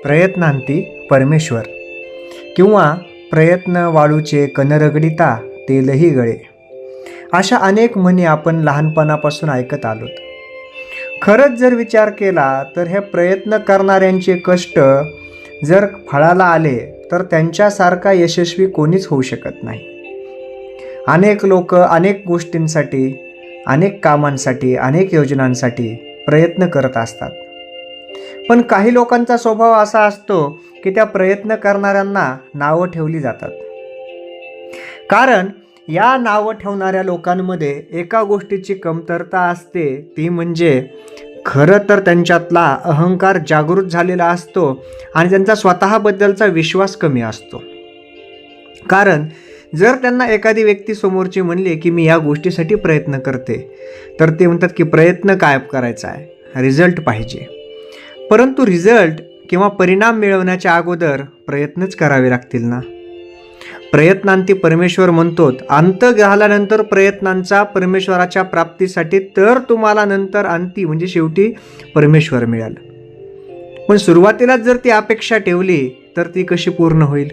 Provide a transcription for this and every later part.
प्रयत्नांती परमेश्वर किंवा प्रयत्न वाळूचे कनरगडिता तेलही गळे, अशा अनेक म्हणी आपण लहानपणापासून ऐकत आलोत. खरंच जर विचार केला तर हे प्रयत्न करणाऱ्यांचे कष्ट जर फळाला आले तर त्यांच्यासारखा यशस्वी कोणीच होऊ शकत नाही. अनेक लोक अनेक गोष्टींसाठी, अनेक कामांसाठी, अनेक योजनांसाठी प्रयत्न करत असतात. पण काही लोकांचा स्वभाव असा असतो की त्या प्रयत्न करणाऱ्यांना नावं ठेवली जातात. कारण या नावं ठेवणाऱ्या लोकांमध्ये एका गोष्टीची कमतरता असते, ती म्हणजे खरं तर त्यांच्यातला अहंकार जागृत झालेला असतो आणि त्यांचा स्वतःबद्दलचा विश्वास कमी असतो. कारण जर त्यांना एखादी व्यक्ती समोरची म्हणली की मी या गोष्टीसाठी प्रयत्न करते, तर ते म्हणतात की प्रयत्न काय करायचा आहे, रिझल्ट पाहिजे. परंतु रिझल्ट किंवा परिणाम मिळवण्याच्या अगोदर प्रयत्नच करावे लागतील ना. प्रयत्नांती परमेश्वर म्हणतो, अंत झाल्यानंतर प्रयत्नांचा परमेश्वराच्या प्राप्तीसाठी, तर तुम्हाला नंतर अंती म्हणजे शेवटी परमेश्वर मिळाल. पण सुरुवातीलाच जर ती अपेक्षा ठेवली तर ती कशी पूर्ण होईल.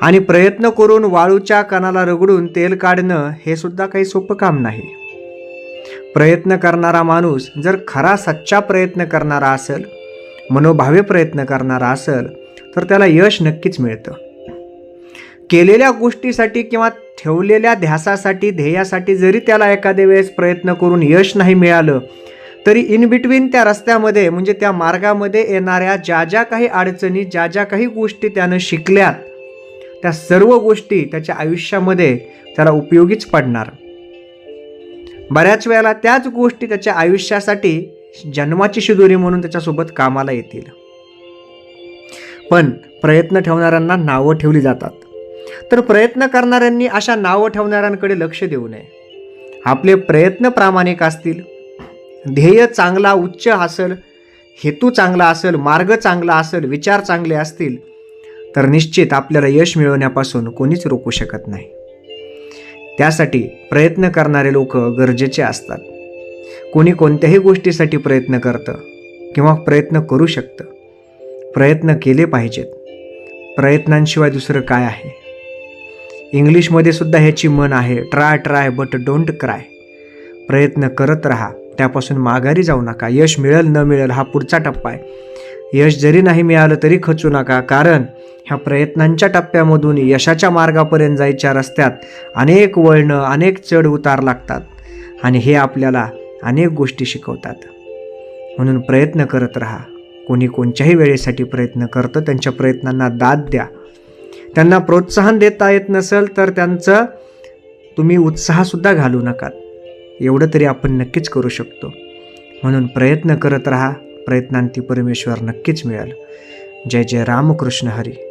आणि प्रयत्न करून वाळूच्या कणाला रगडून तेल काढणं हे सुद्धा काही सोपं काम नाही. प्रयत्न करणारा माणूस जर खरा सच्चा प्रयत्न करणारा असेल, मनोभावे प्रयत्न करणारा असेल, तर त्याला यश नक्कीच मिळतं. केलेल्या गोष्टीसाठी किंवा ठेवलेल्या ध्यासासाठी, ध्येयासाठी जरी त्याला एखाद्या वेळेस प्रयत्न करून यश नाही मिळालं, तरी इन बिटवीन त्या रस्त्यामध्ये म्हणजे त्या मार्गामध्ये येणाऱ्या ज्या ज्या काही अडचणी, ज्या ज्या काही गोष्टी त्यानं शिकल्यात, त्या सर्व गोष्टी त्याच्या आयुष्यामध्ये त्याला उपयोगीच पडणार. बऱ्याच वेळेला त्याच गोष्टी त्याच्या आयुष्यासाठी जन्माची शिदोरी म्हणून त्याच्यासोबत कामाला येतील. पण प्रयत्न ठेवणाऱ्यांना नावं ठेवली जातात. तर प्रयत्न करणाऱ्यांनी अशा नावं ठेवणाऱ्यांकडे लक्ष देऊ नये. आपले प्रयत्न प्रामाणिक असतील, ध्येय चांगला उच्च असेल, हेतू चांगला असेल, मार्ग चांगला असेल, विचार चांगले असतील, तर निश्चित आपल्याला यश मिळवण्यापासून कोणीच रोखू शकत नाही. त्यासाठी प्रयत्न करणारे लोक गरजेचे असतात. कोणी कोणत्याही गोष्टीसाठी प्रयत्न करतं किंवा प्रयत्न करू शकतं. प्रयत्न केले पाहिजेत. प्रयत्नांशिवाय दुसरं काय आहे. इंग्लिशमध्ये सुद्धा ह्याची म्हण आहे, ट्राय बट डोंट क्राय. प्रयत्न करत राहा, त्यापासून माघारी जाऊ नका. यश मिळेल न मिळेल हा पुढचा टप्पा आहे. यश जरी नाही मिळालं तरी खचू नका, कारण ह्या प्रयत्नांच्या टप्प्यामधून यशाच्या मार्गापर्यंत जायच्या रस्त्यात अनेक वळणं, अनेक चढ उतार लागतात आणि हे आपल्याला अनेक गोष्टी शिकवतात. म्हणून प्रयत्न करत राहा. कोणी कोणत्याही वेळेसाठी प्रयत्न करतं, त्यांच्या प्रयत्नांना दाद द्या. त्यांना प्रोत्साहन देता येत नसेल तर त्यांचं तुम्ही उत्साहसुद्धा घालू नका. एवढं तरी आपण नक्कीच करू शकतो. म्हणून प्रयत्न करत राहा. प्रयत्नांती परमेश्वर नक्कीच मिळेल. जय जय रामकृष्ण हरी.